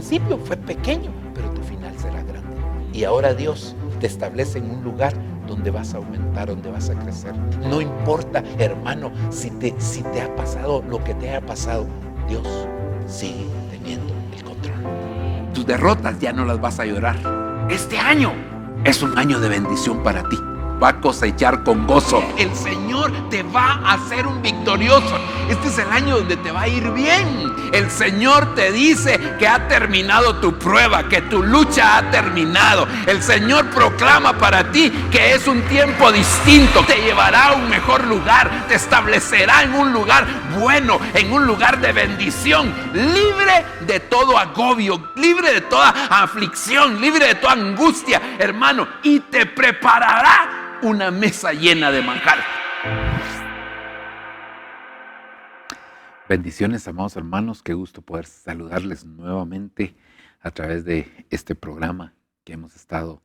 principio fue pequeño, pero tu final será grande. Y ahora Dios te establece en un lugar donde vas a aumentar, donde vas a crecer. No importa, hermano, si te ha pasado lo que te haya pasado, Dios sigue teniendo el control. Tus derrotas ya no las vas a llorar. Este año es un año de bendición para ti. Va a cosechar con gozo. El Señor te va a hacer un victorioso. Este es el año donde te va a ir bien. El Señor te dice que ha terminado tu prueba, que tu lucha ha terminado. El Señor proclama para ti que es un tiempo distinto. Te llevará a un mejor lugar, te establecerá en un lugar bueno, en un lugar de bendición, libre de todo agobio, libre de toda aflicción, libre de toda angustia, hermano, y te preparará una mesa llena de manjar. Bendiciones, amados hermanos, qué gusto poder saludarles nuevamente a través de este programa que hemos estado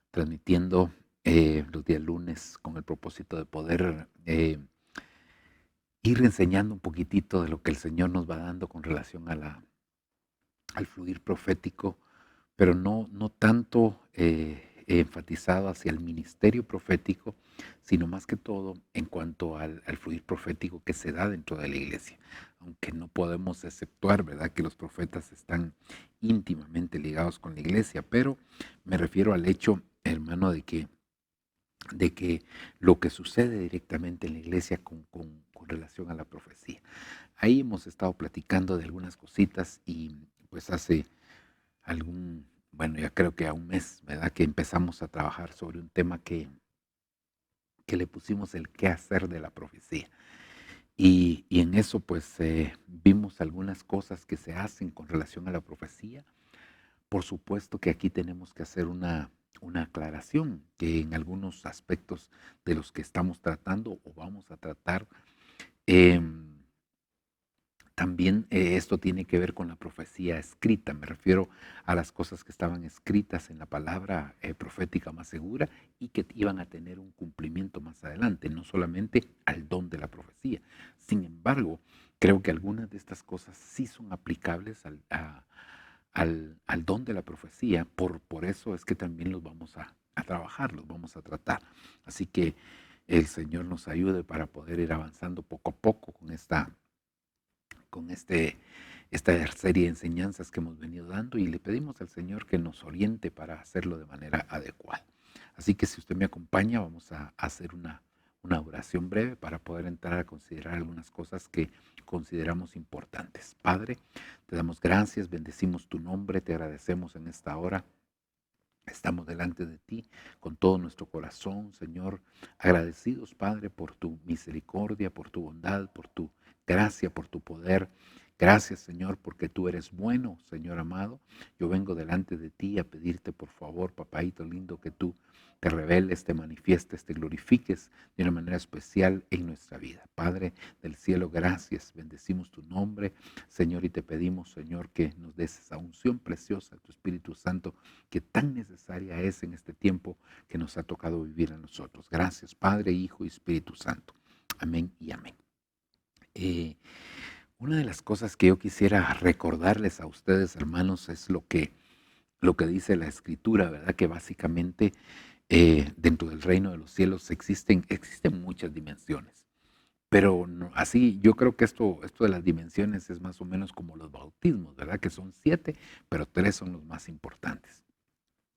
transmitiendo los días lunes con el propósito de poder ir enseñando un poquitito de lo que el Señor nos va dando con relación a al fluir profético, pero no tanto enfatizado hacia el ministerio profético, sino más que todo en cuanto al fluir profético que se da dentro de la iglesia. Aunque no podemos exceptuar, ¿verdad?, que los profetas están íntimamente ligados con la iglesia, pero me refiero al hecho, hermano, de que lo que sucede directamente en la iglesia con relación a la profecía. Ahí hemos estado platicando de algunas cositas y pues hace ya creo que a un mes, ¿verdad?, que empezamos a trabajar sobre un tema que le pusimos el qué hacer de la profecía. Y en eso pues vimos algunas cosas que se hacen con relación a la profecía. Por supuesto que aquí tenemos que hacer una aclaración, que en algunos aspectos de los que estamos tratando o vamos a tratar, también esto tiene que ver con la profecía escrita. Me refiero a las cosas que estaban escritas en la palabra profética más segura y que iban a tener un cumplimiento más adelante, no solamente al don de la profecía. Sin embargo, creo que algunas de estas cosas sí son aplicables al don de la profecía. Por eso es que también los vamos a trabajar, los vamos a tratar. Así que el Señor nos ayude para poder ir avanzando poco a poco con esta serie de enseñanzas que hemos venido dando, y le pedimos al Señor que nos oriente para hacerlo de manera adecuada. Así que si usted me acompaña, vamos a hacer una oración breve para poder entrar a considerar algunas cosas que consideramos importantes. Padre, te damos gracias, bendecimos tu nombre, te agradecemos en esta hora. Estamos delante de ti con todo nuestro corazón, Señor, agradecidos, Padre, por tu misericordia, por tu bondad, por tu gracia, por tu poder. Gracias, Señor, porque tú eres bueno, Señor amado. Yo vengo delante de ti a pedirte, por favor, papaíto lindo, que tú te reveles, te manifiestes, te glorifiques de una manera especial en nuestra vida. Padre del cielo, gracias, bendecimos tu nombre, Señor, y te pedimos, Señor, que nos des esa unción preciosa de tu Espíritu Santo que tan necesaria es en este tiempo que nos ha tocado vivir a nosotros. Gracias, Padre, Hijo y Espíritu Santo. Amén y amén. Una de las cosas que yo quisiera recordarles a ustedes, hermanos, es lo que dice la Escritura, ¿verdad? Que básicamente dentro del reino de los cielos existen muchas dimensiones. Pero no, así yo creo que esto de las dimensiones es más o menos como los bautismos, ¿verdad? Que son 7, pero 3 son los más importantes.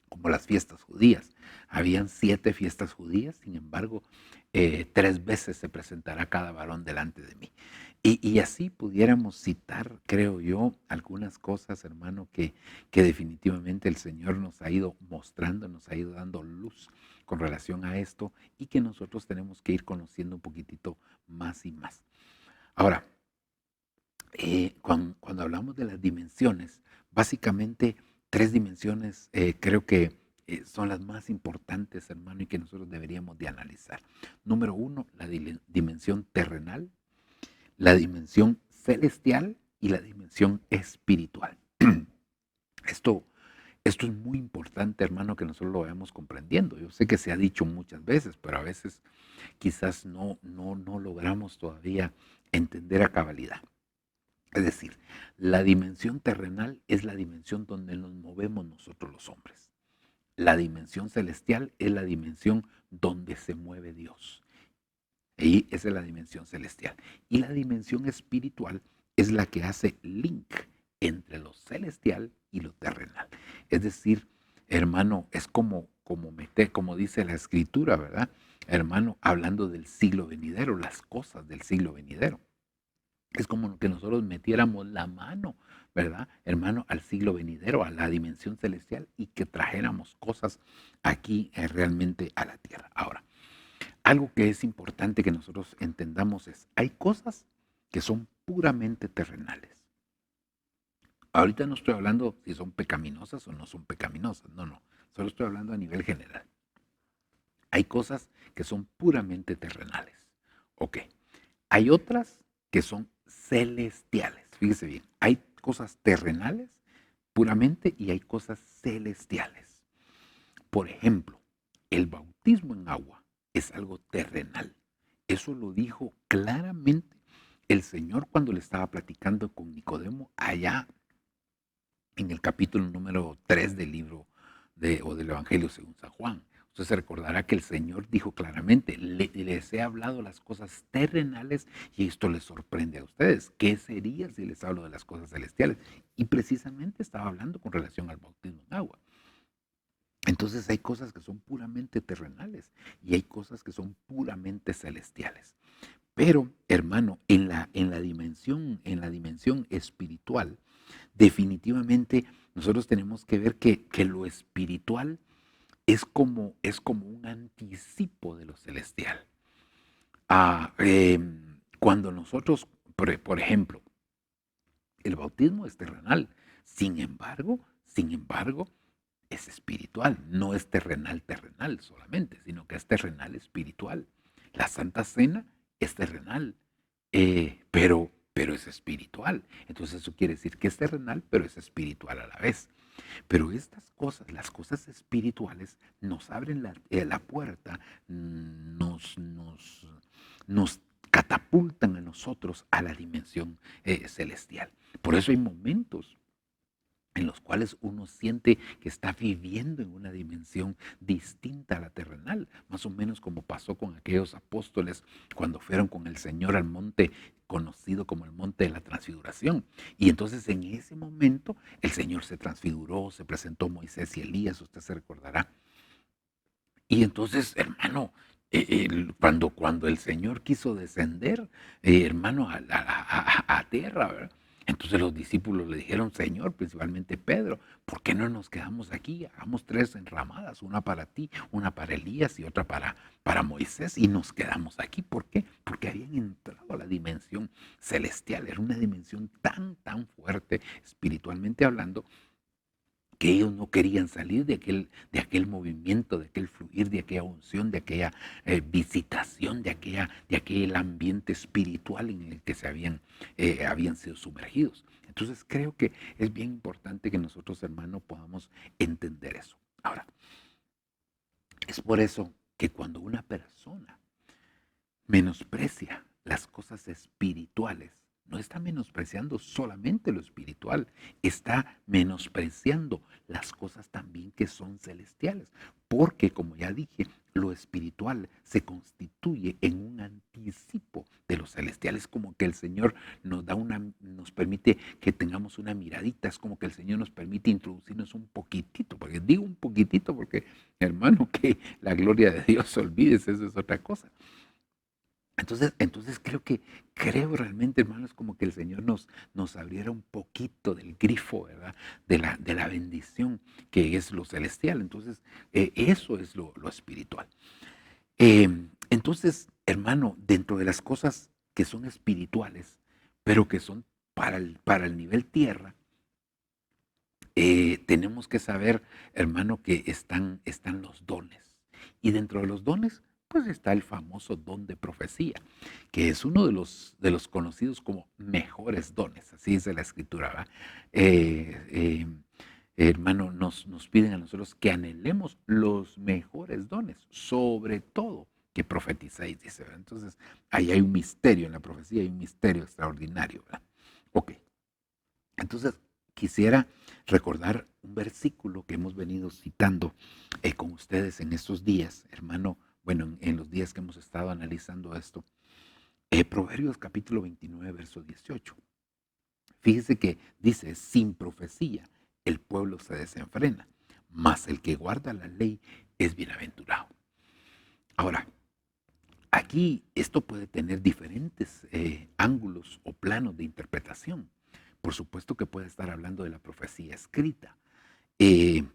Como las fiestas judías. Habían 7 fiestas judías, sin embargo, 3 veces se presentará cada varón delante de mí. Y así pudiéramos citar, creo yo, algunas cosas, hermano, que definitivamente el Señor nos ha ido mostrando, nos ha ido dando luz con relación a esto, y que nosotros tenemos que ir conociendo un poquitito más y más. Ahora, cuando hablamos de las dimensiones, básicamente 3 dimensiones creo que son las más importantes, hermano, y que nosotros deberíamos de analizar. Número 1, la dimensión terrenal, la dimensión celestial y la dimensión espiritual. Esto es muy importante, hermano, que nosotros lo vayamos comprendiendo. Yo sé que se ha dicho muchas veces, pero a veces quizás no logramos todavía entender a cabalidad. Es decir, La dimensión terrenal es la dimensión donde nos movemos nosotros los hombres. La dimensión celestial es la dimensión donde se mueve Dios. Y esa es la dimensión celestial. Y la dimensión espiritual es la que hace link entre lo celestial y lo terrenal. Es decir, hermano, es como dice la escritura, ¿verdad? Hermano, hablando del siglo venidero, las cosas del siglo venidero. Es como que nosotros metiéramos la mano, ¿verdad? Hermano, al siglo venidero, a la dimensión celestial y que trajéramos cosas aquí realmente a la tierra. Ahora, algo que es importante que nosotros entendamos es, hay cosas que son puramente terrenales. Ahorita no estoy hablando si son pecaminosas o no son pecaminosas, no, solo estoy hablando a nivel general. Hay cosas que son puramente terrenales. Ok, hay otras que son celestiales. Fíjese bien, hay cosas terrenales puramente y hay cosas celestiales. Por ejemplo, el bautismo en agua es algo terrenal. Eso lo dijo claramente el Señor cuando le estaba platicando con Nicodemo allá en el capítulo número 3 del libro del Evangelio según San Juan. Usted se recordará que el Señor dijo claramente, les he hablado las cosas terrenales y esto les sorprende a ustedes. ¿Qué sería si les hablo de las cosas celestiales? Y precisamente estaba hablando con relación al bautismo en agua. Entonces hay cosas que son puramente terrenales y hay cosas que son puramente celestiales. Pero, hermano, en la dimensión espiritual, definitivamente nosotros tenemos que ver que lo espiritual es como un anticipo de lo celestial. Cuando nosotros, por ejemplo, el bautismo es terrenal, sin embargo, es espiritual, no es terrenal solamente, sino que es terrenal espiritual. La Santa Cena es terrenal, pero es espiritual. Entonces eso quiere decir que es terrenal, pero es espiritual a la vez. Pero estas cosas, las cosas espirituales, nos abren la puerta, nos catapultan a nosotros a la dimensión celestial. Por eso hay momentos en los cuales uno siente que está viviendo en una dimensión distinta a la terrenal, más o menos como pasó con aquellos apóstoles cuando fueron con el Señor al monte conocido como el monte de la transfiguración. Y entonces en ese momento el Señor se transfiguró, se presentó Moisés y Elías, usted se recordará. Y entonces, hermano, cuando el Señor quiso descender, hermano, a tierra, ¿verdad? Entonces los discípulos le dijeron, Señor, principalmente Pedro, ¿por qué no nos quedamos aquí? Hagamos 3 enramadas, una para ti, una para Elías y otra para Moisés, y nos quedamos aquí. ¿Por qué? Porque habían entrado a la dimensión celestial, era una dimensión tan fuerte, espiritualmente hablando, que ellos no querían salir de aquel movimiento, de aquel fluir, de aquella unción, de aquella visitación, de aquel ambiente espiritual en el que habían sido sumergidos. Entonces creo que es bien importante que nosotros, hermanos, podamos entender eso. Ahora, es por eso que cuando una persona menosprecia las cosas espirituales, no está menospreciando solamente lo espiritual, está menospreciando las cosas también que son celestiales, porque como ya dije, lo espiritual se constituye en un anticipo de lo celestial. Es como que el Señor nos permite que tengamos una miradita, es como que el Señor nos permite introducirnos un poquitito, porque digo un poquitito porque, hermano, que la gloria de Dios, olvídese, eso es otra cosa. Entonces creo realmente, hermanos, como que el Señor nos abriera un poquito del grifo, ¿verdad? De la bendición que es lo celestial. Entonces, eso es lo espiritual. Entonces, hermano, dentro de las cosas que son espirituales, pero que son para el nivel tierra, tenemos que saber, hermano, que están los dones. Y dentro de los dones, pues está el famoso don de profecía, que es uno de los conocidos como mejores dones, así dice la escritura, ¿verdad? Eh, eh, Hermano, nos piden a nosotros que anhelemos los mejores dones, sobre todo que profeticéis, dice, ¿verdad? Entonces, ahí hay un misterio en la profecía, hay un misterio extraordinario, ¿verdad? Ok. Entonces, quisiera recordar un versículo que hemos venido citando con ustedes en estos días, hermano, bueno, en los días que hemos estado analizando esto. Proverbios capítulo 29, verso 18. Fíjese que dice, sin profecía el pueblo se desenfrena, mas el que guarda la ley es bienaventurado. Ahora, aquí esto puede tener diferentes ángulos o planos de interpretación. Por supuesto que puede estar hablando de la profecía escrita,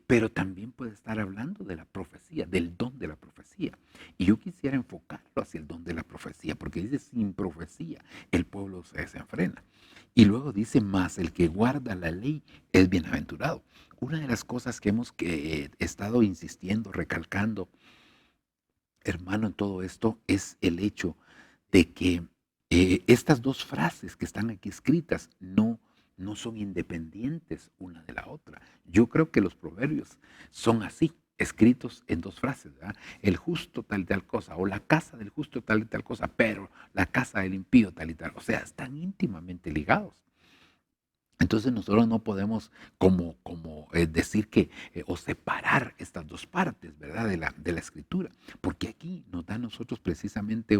pero también puede estar hablando de la profecía, del don de la profecía. Y yo quisiera enfocarlo hacia el don de la profecía, porque dice, sin profecía el pueblo se desenfrena. Y luego dice, más el que guarda la ley es bienaventurado. Una de las cosas que hemos estado insistiendo, recalcando, hermano, en todo esto es el hecho de que estas dos frases que están aquí escritas no son independientes una de la otra. Yo creo que los proverbios son así, escritos en dos frases, ¿verdad? El justo tal y tal cosa, o la casa del justo tal y tal cosa, pero la casa del impío tal y tal. O sea, están íntimamente ligados. Entonces nosotros no podemos como decir que o separar estas dos partes, ¿verdad? De la escritura, porque aquí nos da a nosotros precisamente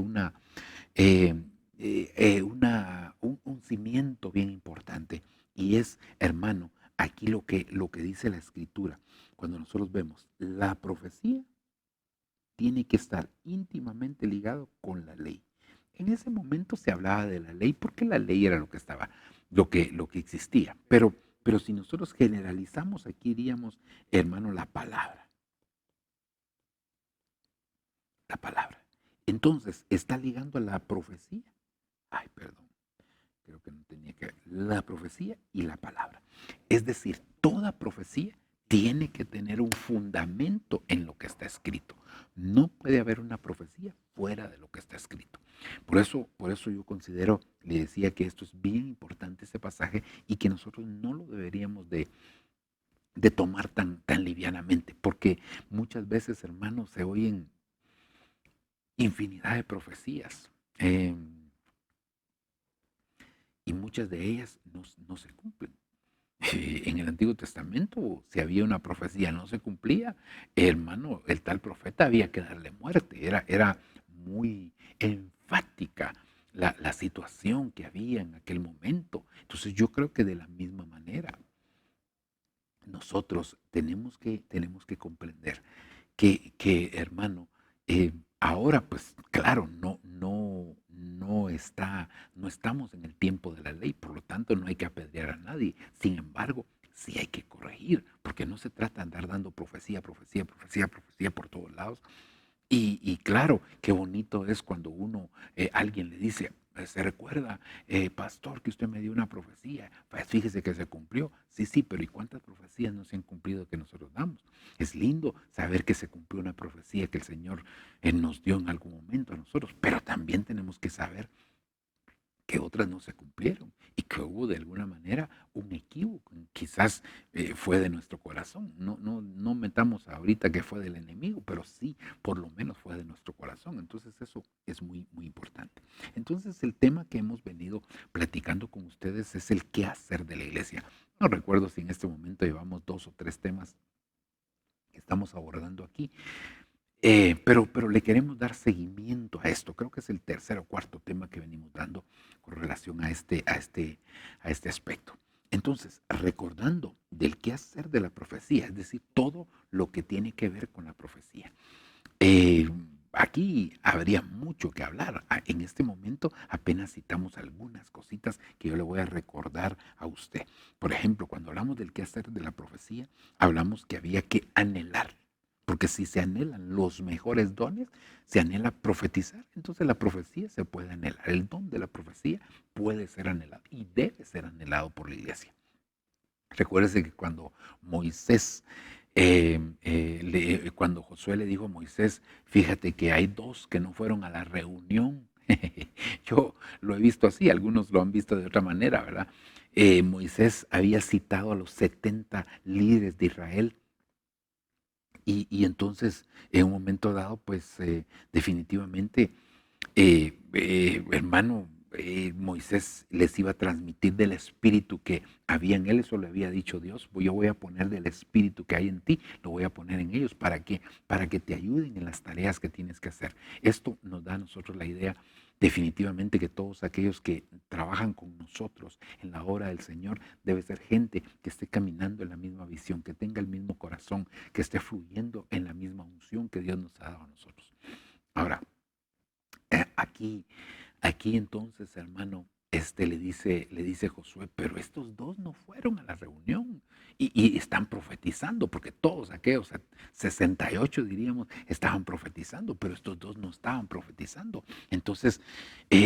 eh, un cimiento bien importante y es, hermano, aquí lo que dice la escritura, cuando nosotros vemos la profecía tiene que estar íntimamente ligado con la ley. En ese momento se hablaba de la ley porque la ley era lo que estaba, lo que existía. Pero si nosotros generalizamos, aquí diríamos, hermano, la palabra. La palabra. Entonces, ¿está ligando a la profecía? Ay, perdón. Creo que no tenía que ver. La profecía y la palabra. Es decir, toda profecía tiene que tener un fundamento en lo que está escrito. No puede haber una profecía fuera de lo que está escrito. Por eso yo considero, le decía que esto es bien importante este pasaje y que nosotros no lo deberíamos de tomar tan livianamente, porque muchas veces, hermanos, se oyen infinidad de profecías. Y muchas de ellas no se cumplen. En el Antiguo Testamento, si había una profecía no se cumplía, hermano, el tal profeta había que darle muerte. Era muy enfática la situación que había en aquel momento. Entonces yo creo que de la misma manera nosotros tenemos que comprender que hermano, ahora pues claro, no estamos en el tiempo de la ley, por lo tanto no hay que apedrear a nadie. Sin embargo, sí hay que corregir, porque no se trata de andar dando profecía, profecía, profecía, profecía por todos lados. Y claro, qué bonito es cuando alguien le dice, ¿se recuerda, pastor, que usted me dio una profecía? Pues fíjese que se cumplió. Sí, sí, pero ¿y cuántas profecías no se han cumplido que nosotros damos? Es lindo saber que se cumplió una profecía que el Señor nos dio en algún momento a nosotros, pero también tenemos que saber que otras no se cumplieron y que hubo de alguna manera un equívoco. Quizás fue de nuestro corazón. No metamos ahorita que fue del enemigo, pero sí, por lo menos fue de nuestro corazón. Entonces eso es muy, muy importante. Entonces el tema que hemos venido platicando con ustedes es el qué hacer de la iglesia. No recuerdo si en este momento llevamos 2 o 3 temas que estamos abordando aquí, pero le queremos dar seguimiento a esto. Creo que es el tercer o cuarto tema que venimos dando con relación a este aspecto. Entonces, recordando del qué hacer de la profecía, es decir, todo lo que tiene que ver con la profecía. Eh, Aquí habría mucho que hablar. En este momento apenas citamos algunas cositas que yo le voy a recordar a usted. Por ejemplo, cuando hablamos del qué hacer de la profecía, hablamos que había que anhelar. Porque si se anhelan los mejores dones, se anhela profetizar, entonces la profecía se puede anhelar. El don de la profecía puede ser anhelado y debe ser anhelado por la iglesia. Recuérdese que cuando Josué le dijo a Moisés, fíjate que hay 2 que no fueron a la reunión. Yo lo he visto así, algunos lo han visto de otra manera, ¿verdad? Moisés había citado a los 70 líderes de Israel y entonces en un momento dado, pues definitivamente hermano, Moisés les iba a transmitir del espíritu que había en él, eso le había dicho Dios, yo voy a poner del espíritu que hay en ti, lo voy a poner en ellos, ¿para qué? Para que te ayuden en las tareas que tienes que hacer. Esto nos da a nosotros la idea definitivamente que todos aquellos que trabajan con nosotros en la obra del Señor debe ser gente que esté caminando en la misma visión, que tenga el mismo corazón, que esté fluyendo en la misma unción que Dios nos ha dado a nosotros. Ahora, aquí entonces, hermano, le dice Josué, pero estos dos no fueron a la reunión y están profetizando, porque todos aquellos, 68 diríamos, estaban profetizando, pero estos dos no estaban profetizando. Entonces,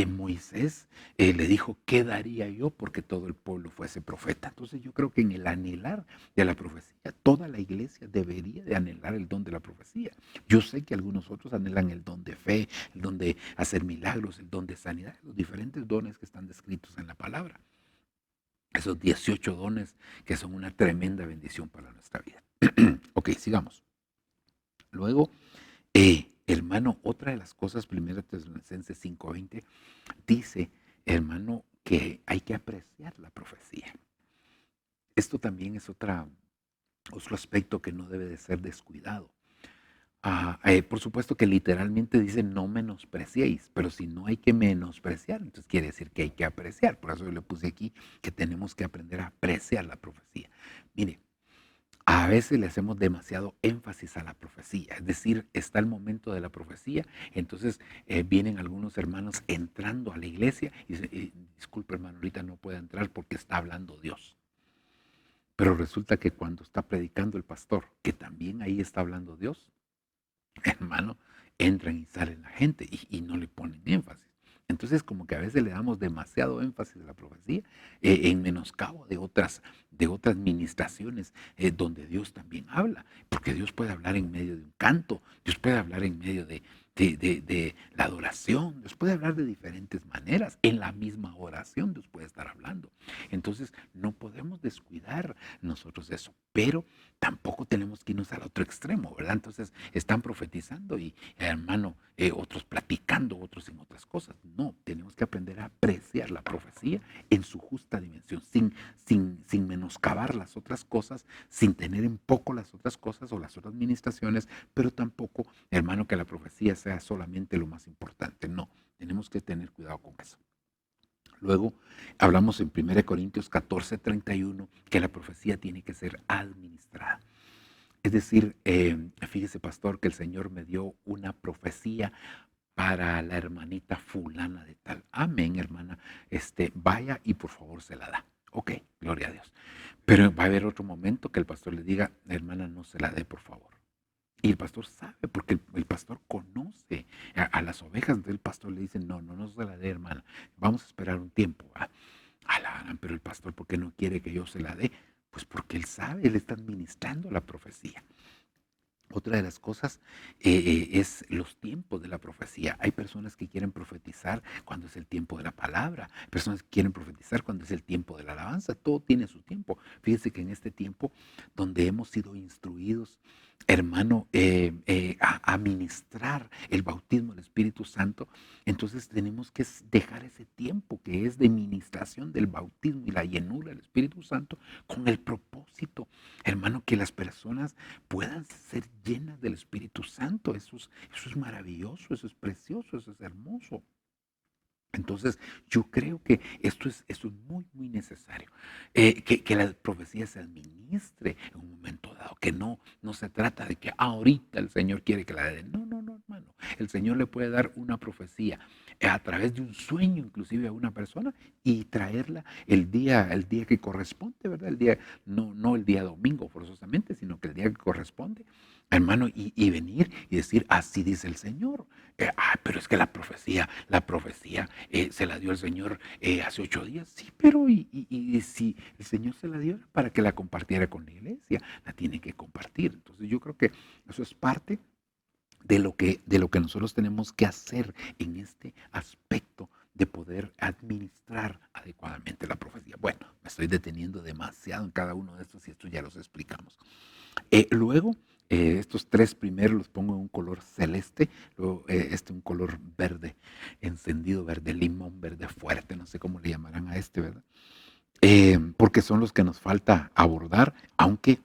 Moisés le dijo, ¿qué daría yo porque todo el pueblo fuese profeta? Entonces yo creo que en el anhelar de la profecía, toda la iglesia debería de anhelar el don de la profecía. Yo sé que algunos otros anhelan el don de fe, el don de hacer milagros, el don de sanidad, los diferentes dones que están descritos en la palabra. Esos 18 dones que son una tremenda bendición para nuestra vida. Ok, sigamos. Luego, hermano, otra de las cosas, 1 Tesalonicenses 5:20, dice, hermano, que hay que apreciar la profecía. Esto también es otro aspecto que no debe de ser descuidado. Por supuesto que literalmente dice no menospreciéis, pero si no hay que menospreciar, entonces quiere decir que hay que apreciar. Por eso yo le puse aquí que tenemos que aprender a apreciar la profecía. Mire, a veces le hacemos demasiado énfasis a la profecía, es decir, está el momento de la profecía, entonces vienen algunos hermanos entrando a la iglesia y dicen, disculpe hermano, ahorita no puede entrar porque está hablando Dios. Pero resulta que cuando está predicando el pastor, que también ahí está hablando Dios, hermano, entran y salen la gente y no le ponen énfasis. Entonces, como que a veces le damos demasiado énfasis a la profecía en menoscabo de otras ministraciones donde Dios también habla, porque Dios puede hablar en medio de un canto, Dios puede hablar en medio de la adoración, Dios puede hablar de diferentes maneras, en la misma oración Dios puede estar hablando. Entonces, no podemos descuidar nosotros eso, pero tampoco tenemos que irnos al otro extremo, ¿verdad? Entonces están profetizando y, hermano, otros platicando, otros en otras cosas. No, tenemos que aprender a apreciar la profecía en su justa dimensión, sin menoscabar las otras cosas, sin tener en poco las otras cosas o las otras ministraciones, pero tampoco, hermano, que la profecía sea solamente lo más importante. No, tenemos que tener cuidado con eso. Luego hablamos en 1 Corintios 14:31 que la profecía tiene que ser administrada. Es decir, fíjese pastor que el Señor me dio una profecía para la hermanita fulana de tal. Amén, hermana. Vaya y por favor se la da. Ok, gloria a Dios. Pero va a haber otro momento que el pastor le diga, hermana, no se la dé, por favor. Y el pastor sabe, porque el pastor conoce a las ovejas. Entonces el pastor le dice, no, no, no se la dé, hermana. Vamos a esperar un tiempo. ¿Va? Pero el pastor, ¿por qué no quiere que yo se la dé? Pues porque él sabe, él está administrando la profecía. Otra de las cosas es los tiempos de la profecía. Hay personas que quieren profetizar cuando es el tiempo de la palabra, personas que quieren profetizar cuando es el tiempo de la alabanza. Todo tiene su tiempo. Fíjense que en este tiempo donde hemos sido instruidos, hermano, a ministrar el bautismo del Espíritu Santo, entonces tenemos que dejar ese tiempo que es de ministración del bautismo y la llenura del Espíritu Santo con el propósito, hermano, que las personas puedan ser llenas del Espíritu Santo. Eso es maravilloso, eso es precioso, eso es hermoso. Entonces, yo creo que esto es muy, muy necesario. Que la profecía se administre en un momento dado, que no se trata de que ahorita el Señor quiere que la dé. No, no, no, hermano. El Señor le puede dar una profecía a través de un sueño, inclusive a una persona, y traerla el día que corresponde, ¿verdad? No el día domingo forzosamente, sino que el día que corresponde, hermano, y venir y decir, así dice el Señor. Pero es que la profecía se la dio el Señor hace 8 días. Sí, pero y si el Señor se la dio para que la compartiera con la iglesia, la tiene que compartir. Entonces yo creo que eso es parte de lo que nosotros tenemos que hacer en este aspecto de poder administrar adecuadamente la profecía. Bueno, me estoy deteniendo demasiado en cada uno de estos y estos ya los explicamos. Luego, Estos tres primeros los pongo en un color celeste, luego un color verde, encendido, verde limón, verde fuerte, no sé cómo le llamarán a este, ¿verdad? Porque son los que nos falta abordar, aunque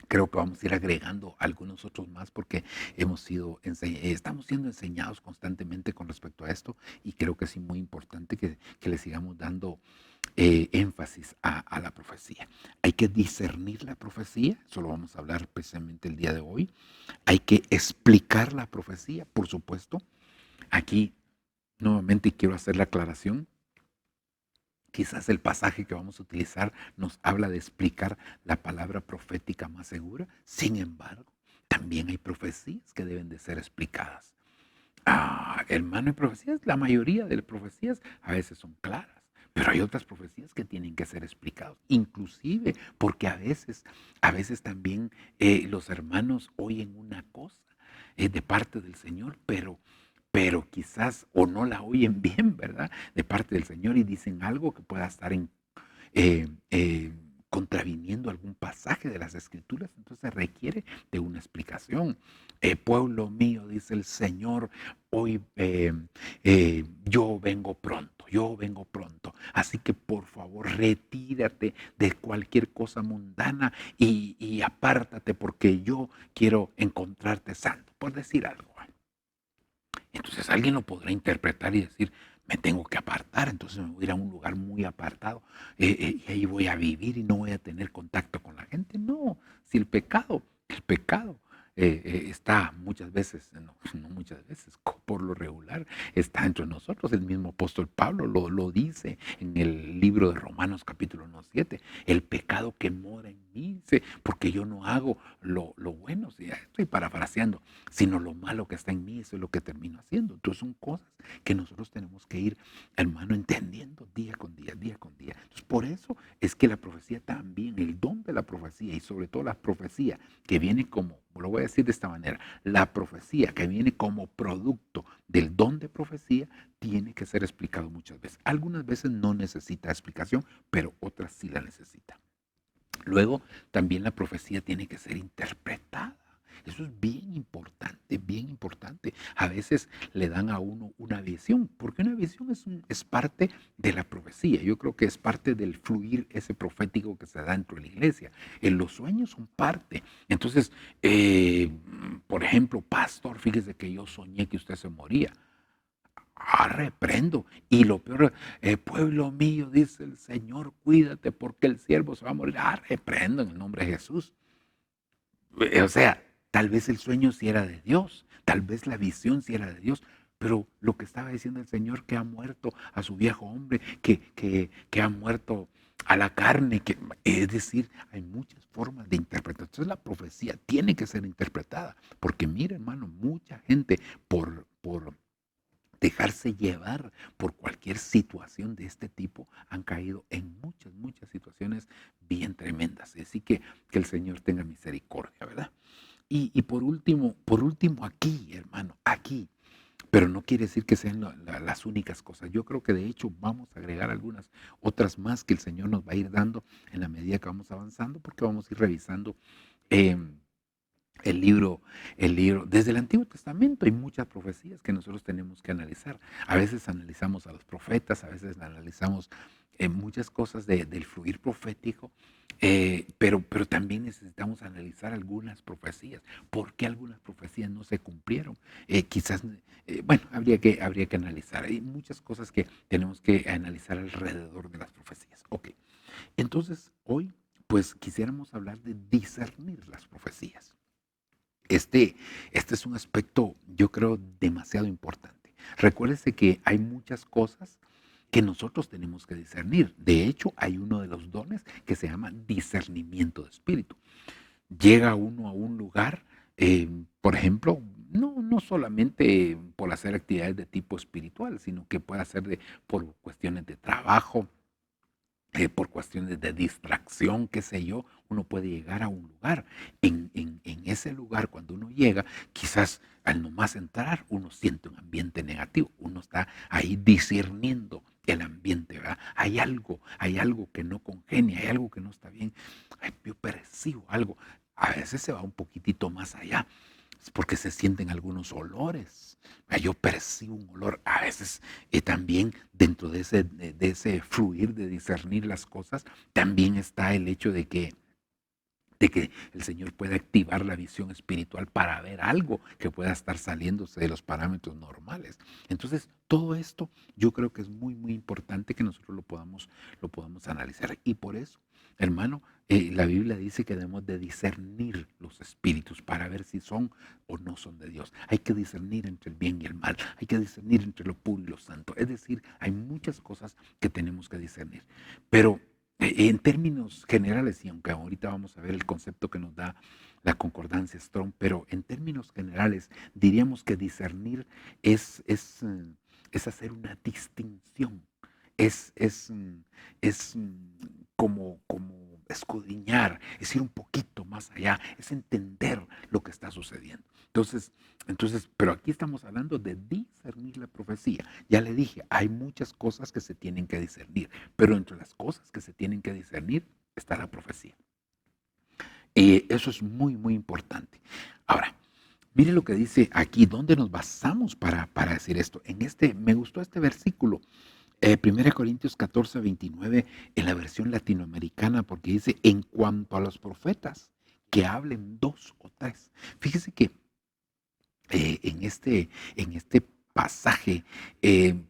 creo que vamos a ir agregando algunos otros más porque estamos siendo enseñados constantemente con respecto a esto y creo que es muy importante que le sigamos dando énfasis a la profecía. Hay que discernir la profecía, eso lo vamos a hablar precisamente el día de hoy. Hay que explicar la profecía, por supuesto. Aquí nuevamente quiero hacer la aclaración. Quizás el pasaje que vamos a utilizar nos habla de explicar la palabra profética más segura. Sin embargo, también hay profecías que deben de ser explicadas. Hermano, hay profecías, la mayoría de las profecías a veces son claras, pero hay otras profecías que tienen que ser explicadas, inclusive porque a veces también los hermanos oyen una cosa de parte del Señor, pero quizás o no la oyen bien, ¿verdad? De parte del Señor y dicen algo que pueda estar eh, eh, contraviniendo algún pasaje de las Escrituras, entonces requiere de una explicación. Pueblo mío, dice el Señor, hoy yo vengo pronto, así que por favor retírate de cualquier cosa mundana y apártate porque yo quiero encontrarte santo, por decir algo. Entonces alguien lo podrá interpretar y decir, me tengo que apartar, entonces me voy a ir a un lugar muy apartado y ahí voy a vivir y no voy a tener contacto con la gente. No, si el pecado está muchas veces, no muchas veces, por lo regular, está entre nosotros. El mismo apóstol Pablo lo dice en el libro de Romanos capítulo 1:7, el pecado que mora en mí, dice, porque yo no hago lo bueno, sí, estoy parafraseando, sino lo malo que está en mí, eso es lo que termino haciendo. Entonces son cosas que nosotros tenemos que ir, hermano, entendiendo día con día, día con día. Entonces por eso es que la profecía también, el don de la profecía y sobre todo la profecía que viene como, lo voy a decir de esta manera, la profecía que viene como producto del don de profecía tiene que ser explicado muchas veces. Algunas veces no necesita explicación, pero otras sí la necesita. Luego, también la profecía tiene que ser interpretada. Eso es bien importante, bien importante. A veces le dan a uno una visión, porque una visión es parte de la profecía. Yo creo que es parte del fluir ese profético que se da dentro de la iglesia. Los sueños son parte. Entonces, por ejemplo, pastor, fíjese que yo soñé que usted se moría. Reprendo. Y lo peor, pueblo mío, dice el Señor, cuídate porque el siervo se va a morir. Reprendo en el nombre de Jesús. O sea, tal vez el sueño sí era de Dios, tal vez la visión sí era de Dios, pero lo que estaba diciendo el Señor, que ha muerto a su viejo hombre, que ha muerto a la carne, es decir, hay muchas formas de interpretar. Entonces la profecía tiene que ser interpretada, porque mira, hermano, mucha gente por dejarse llevar por cualquier situación de este tipo, han caído en muchas, muchas situaciones bien tremendas. Así que el Señor tenga misericordia, ¿verdad? Y por último aquí, hermano, aquí, pero no quiere decir que sean las únicas cosas. Yo creo que de hecho vamos a agregar algunas otras más que el Señor nos va a ir dando en la medida que vamos avanzando, porque vamos a ir revisando eh, el libro, desde el Antiguo Testamento hay muchas profecías que nosotros tenemos que analizar. A veces analizamos a los profetas, a veces analizamos muchas cosas del fluir profético, pero también necesitamos analizar algunas profecías. ¿Por qué algunas profecías no se cumplieron? Quizás, bueno, habría que analizar. Hay muchas cosas que tenemos que analizar alrededor de las profecías. Ok, entonces hoy pues quisiéramos hablar de discernir las profecías. Este es un aspecto, yo creo, demasiado importante. Recuérdese que hay muchas cosas que nosotros tenemos que discernir. De hecho, hay uno de los dones que se llama discernimiento de espíritu. Llega uno a un lugar, por ejemplo, no solamente por hacer actividades de tipo espiritual, sino que puede hacer por cuestiones de trabajo, por cuestiones de distracción, qué sé yo, uno puede llegar a un lugar. En ese lugar, cuando uno llega, quizás al nomás entrar, uno siente un ambiente negativo. Uno está ahí discerniendo el ambiente, ¿verdad? Hay algo que no congenia, hay algo que no está bien. Ay, yo percibo algo. a veces se va un poquitito más allá, es porque se sienten algunos olores. Yo percibo un olor a veces también dentro de ese fluir de discernir las cosas, también está el hecho de que el Señor pueda activar la visión espiritual para ver algo que pueda estar saliéndose de los parámetros normales. Entonces, todo esto yo creo que es muy, muy importante que nosotros lo podamos analizar. Y por eso, hermano, la Biblia dice que debemos de discernir los espíritus para ver si son o no son de Dios. Hay que discernir entre el bien y el mal. Hay que discernir entre lo puro y lo santo. Es decir, hay muchas cosas que tenemos que discernir. Pero en términos generales, y aunque ahorita vamos a ver el concepto que nos da la concordancia Strong, pero en términos generales diríamos que discernir es hacer una distinción, es como escudriñar, es ir un poquito más allá, es entender lo que está sucediendo. Entonces, pero aquí estamos hablando de discernir la profecía. Ya le dije, hay muchas cosas que se tienen que discernir, pero entre las cosas que se tienen que discernir está la profecía. Y eso es muy, muy importante. Ahora, mire lo que dice aquí, ¿dónde nos basamos para decir esto? Me gustó este versículo, 1 Corintios 14, 29, en la versión latinoamericana, porque dice, en cuanto a los profetas, que hablen dos o tres. Fíjese que en este pasaje,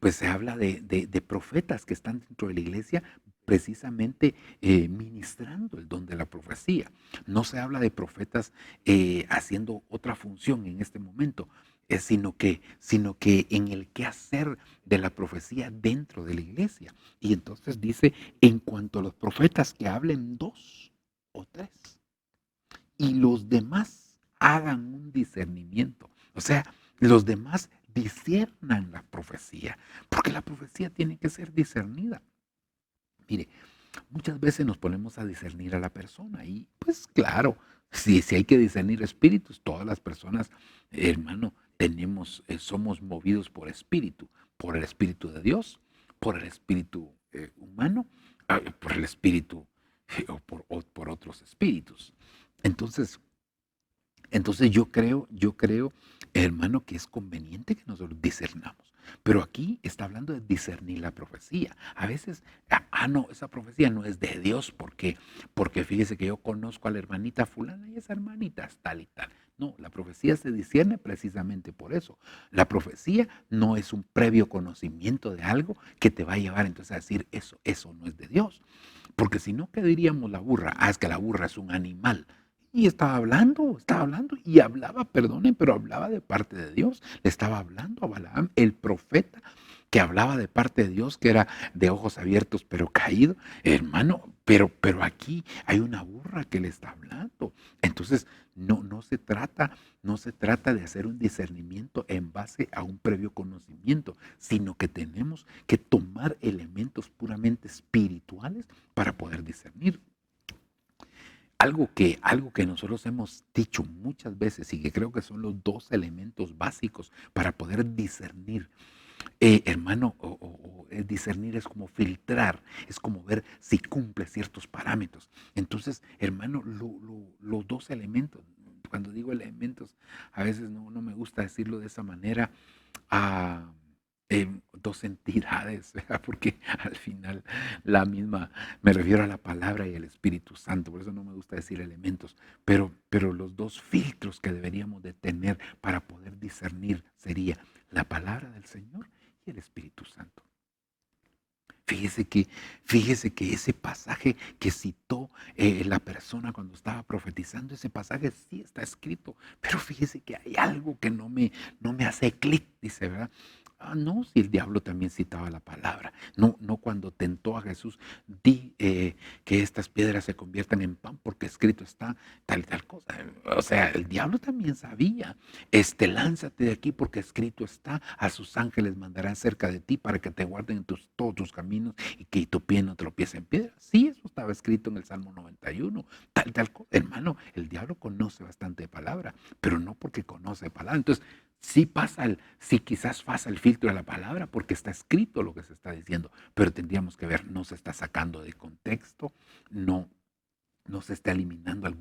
pues se habla de profetas que están dentro de la iglesia precisamente ministrando el don de la profecía. No se habla de profetas haciendo otra función en este momento, sino que en el quehacer de la profecía dentro de la iglesia. Y entonces dice, en cuanto a los profetas que hablen dos o tres y los demás hagan un discernimiento. O sea, los demás disciernan la profecía, porque la profecía tiene que ser discernida. Mire, muchas veces nos ponemos a discernir a la persona y pues claro, si hay que discernir espíritus, todas las personas, hermano, somos movidos por el espíritu de Dios, por el espíritu humano, por el espíritu o por otros espíritus. Entonces, entonces yo creo, hermano, que es conveniente que nosotros discernamos. Pero aquí está hablando de discernir la profecía. A veces, no, esa profecía no es de Dios porque fíjese que yo conozco a la hermanita fulana y esa hermanita es tal y tal. No, la profecía se discierne precisamente por eso. La profecía no es un previo conocimiento de algo que te va a llevar entonces a decir eso no es de Dios. Porque si no, ¿qué diríamos la burra? Es que la burra es un animal. Y estaba hablando y hablaba, perdonen, pero hablaba de parte de Dios. Le estaba hablando a Balaam, el profeta, que hablaba de parte de Dios, que era de ojos abiertos pero caído. Hermano, pero aquí hay una burra que le está hablando. Entonces, no se trata de hacer un discernimiento en base a un previo conocimiento, sino que tenemos que tomar elementos puramente espirituales para poder discernir. Algo que nosotros hemos dicho muchas veces y que creo que son los dos elementos básicos para poder discernir, hermano, discernir es como filtrar, es como ver si cumple ciertos parámetros. Entonces, hermano, los dos elementos, cuando digo elementos, a veces no me gusta decirlo de esa manera, a dos entidades, ¿verdad? Porque al final me refiero a la palabra y al Espíritu Santo, por eso no me gusta decir elementos, pero los dos filtros que deberíamos de tener para poder discernir sería la palabra del Señor y el Espíritu Santo. Fíjese que ese pasaje que citó la persona cuando estaba profetizando, ese pasaje sí está escrito, pero fíjese que hay algo que no me hace clic, dice, ¿verdad? No, si el diablo también citaba la palabra. No cuando tentó a Jesús, di que estas piedras se conviertan en pan porque escrito está tal y tal cosa. O sea, el diablo también sabía. Lánzate de aquí porque escrito está, a sus ángeles mandarán cerca de ti para que te guarden en todos tus caminos y que tu pie no tropiece en piedra. Sí, eso estaba escrito en el Salmo 91, tal cosa. Hermano, el diablo conoce bastante de palabra, pero no porque conoce palabra. Entonces, sí quizás pasa el filtro de la palabra porque está escrito lo que se está diciendo, pero tendríamos que ver, no se está sacando de contexto, no se está eliminando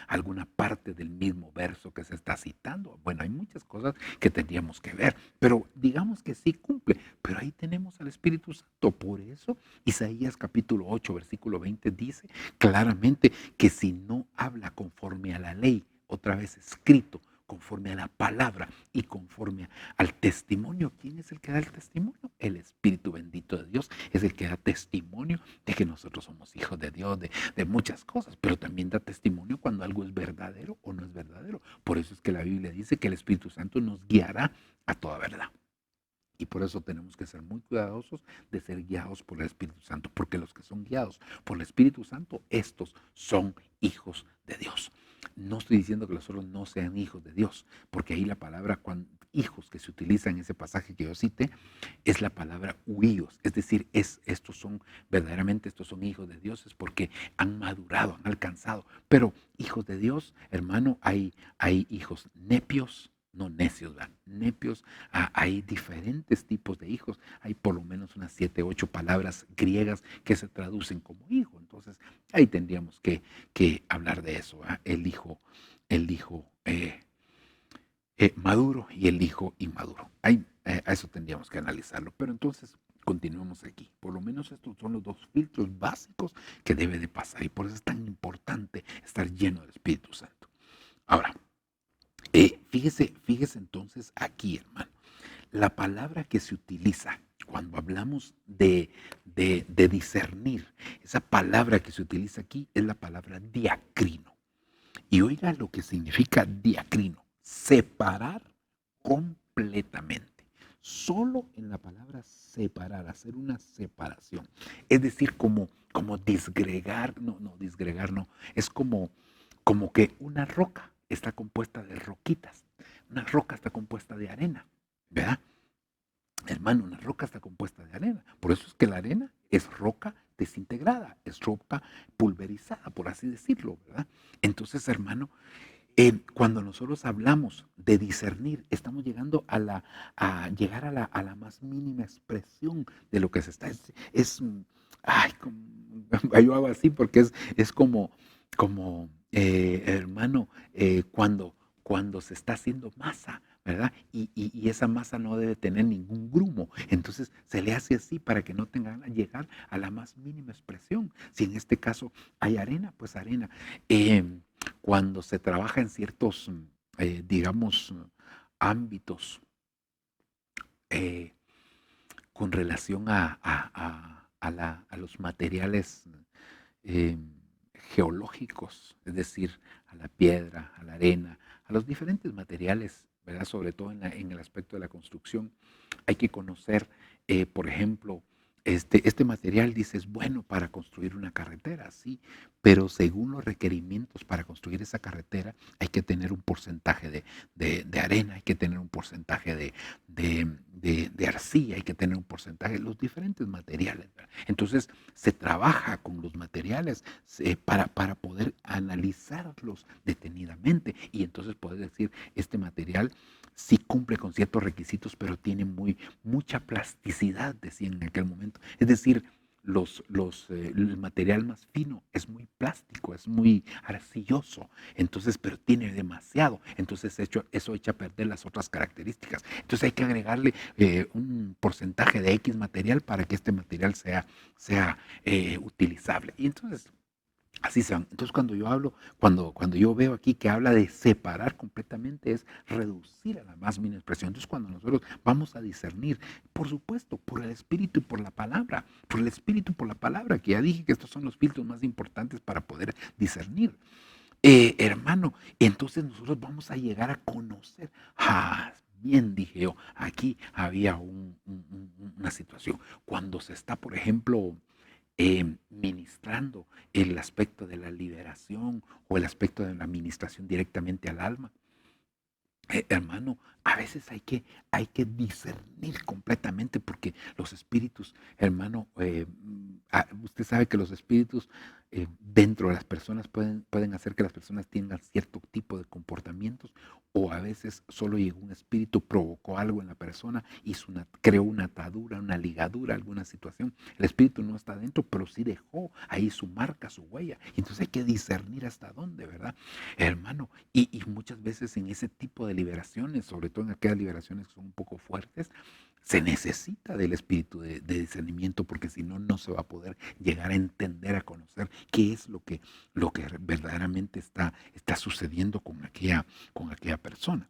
alguna parte del mismo verso que se está citando. Bueno, hay muchas cosas que tendríamos que ver, pero digamos que sí cumple. Pero ahí tenemos al Espíritu Santo. Por eso Isaías capítulo 8, versículo 20 dice claramente que si no habla conforme a la ley, otra vez escrito, conforme a la palabra y conforme al testimonio. ¿Quién es el que da el testimonio? El Espíritu bendito de Dios es el que da testimonio de que nosotros somos hijos de Dios, de muchas cosas, pero también da testimonio cuando algo es verdadero o no es verdadero. Por eso es que la Biblia dice que el Espíritu Santo nos guiará a toda verdad. Y por eso tenemos que ser muy cuidadosos de ser guiados por el Espíritu Santo, porque los que son guiados por el Espíritu Santo, estos son hijos de Dios. No estoy diciendo que los otros no sean hijos de Dios, porque ahí la palabra hijos que se utiliza en ese pasaje que yo cité es la palabra huíos, es decir, estos son verdaderamente estos son hijos de Dios, es porque han madurado, han alcanzado. Pero hijos de Dios, hermano, hay hijos nepios, no necios, ¿verdad? Nepios. Hay diferentes tipos de hijos. Hay por lo menos unas 7, 8 palabras griegas que se traducen como hijo. Entonces, ahí tendríamos que hablar de eso, ¿verdad? El hijo maduro y el hijo inmaduro. Ahí, a eso tendríamos que analizarlo. Pero entonces, continuamos aquí. Por lo menos estos son los dos filtros básicos que debe de pasar. Y por eso es tan importante estar lleno del Espíritu Santo. Ahora, fíjese entonces aquí, hermano, la palabra que se utiliza cuando hablamos de discernir, esa palabra que se utiliza aquí es la palabra diacrino. Y oiga lo que significa diacrino, separar completamente. Solo en la palabra separar, hacer una separación. Es decir, como disgregar, no, disgregar no, es como que una roca está compuesta de roquitas. Una roca está compuesta de arena, ¿verdad? Hermano, una roca está compuesta de arena. Por eso es que la arena es roca desintegrada, es roca pulverizada, por así decirlo, ¿verdad? Entonces, hermano, cuando nosotros hablamos de discernir, estamos llegando llegar a la más mínima expresión de lo que se está. Ay, yo hago así porque es como hermano, cuando se está haciendo masa, ¿verdad? Y esa masa no debe tener ningún grumo. Entonces se le hace así para que no tengan que llegar a la más mínima expresión. Si en este caso hay arena, pues arena. Cuando se trabaja en ciertos, digamos, ámbitos eh, con relación a los materiales eh, geológicos, es decir, a la piedra, a la arena, a los diferentes materiales, ¿verdad? Sobre todo en el aspecto de la construcción, hay que conocer, por ejemplo, este material dice es bueno para construir una carretera, sí, pero según los requerimientos para construir esa carretera hay que tener un porcentaje de arena, hay que tener un porcentaje de arcilla, hay que tener un porcentaje, los diferentes materiales, ¿verdad? Entonces se trabaja con los materiales para poder analizarlos detenidamente y entonces poder decir, este material sí cumple con ciertos requisitos, pero tiene mucha plasticidad, decían en aquel momento. Es decir, el material más fino es muy plástico, es muy arcilloso, entonces, pero tiene demasiado, entonces eso echa a perder las otras características. Entonces hay que agregarle un porcentaje de X material para que este material sea utilizable. Y entonces así se van. Entonces cuando yo veo aquí que habla de separar completamente es reducir a la más mínima expresión. Entonces cuando nosotros vamos a discernir, por supuesto, por el Espíritu y por la palabra, por el Espíritu y por la palabra, que ya dije que estos son los filtros más importantes para poder discernir. Hermano, entonces nosotros vamos a llegar a conocer. Bien, dije yo, aquí había una situación. Cuando se está, por ejemplo, ministrando el aspecto de la liberación o el aspecto de la administración directamente al alma. Hermano, a veces hay que discernir completamente porque los espíritus, hermano, usted sabe que los espíritus dentro de las personas pueden hacer que las personas tengan cierto tipo de comportamientos o a veces solo llegó un espíritu, provocó algo en la persona, creó una atadura, una ligadura, alguna situación. El espíritu no está dentro, pero sí dejó ahí su marca, su huella. Entonces hay que discernir hasta dónde, ¿verdad? Hermano, y muchas veces en ese tipo de liberaciones, sobre todo en aquellas liberaciones que son un poco fuertes, se necesita del espíritu de discernimiento porque si no, no se va a poder llegar a entender, a conocer qué es lo que verdaderamente está sucediendo con aquella persona.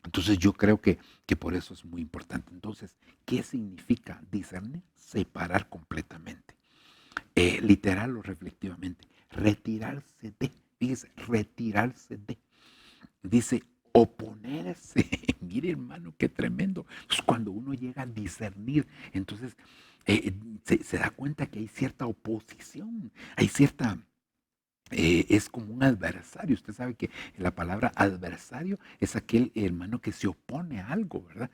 Entonces yo creo que por eso es muy importante. Entonces, ¿qué significa discernir? Separar completamente. Literal o reflectivamente. Retirarse de. Fíjese, retirarse de. Dice oponerse. Mire, hermano, qué tremendo. Entonces, cuando uno llega a discernir, entonces se da cuenta que hay cierta oposición, hay cierta es como un adversario. Usted sabe que la palabra adversario es aquel hermano que se opone a algo, ¿verdad?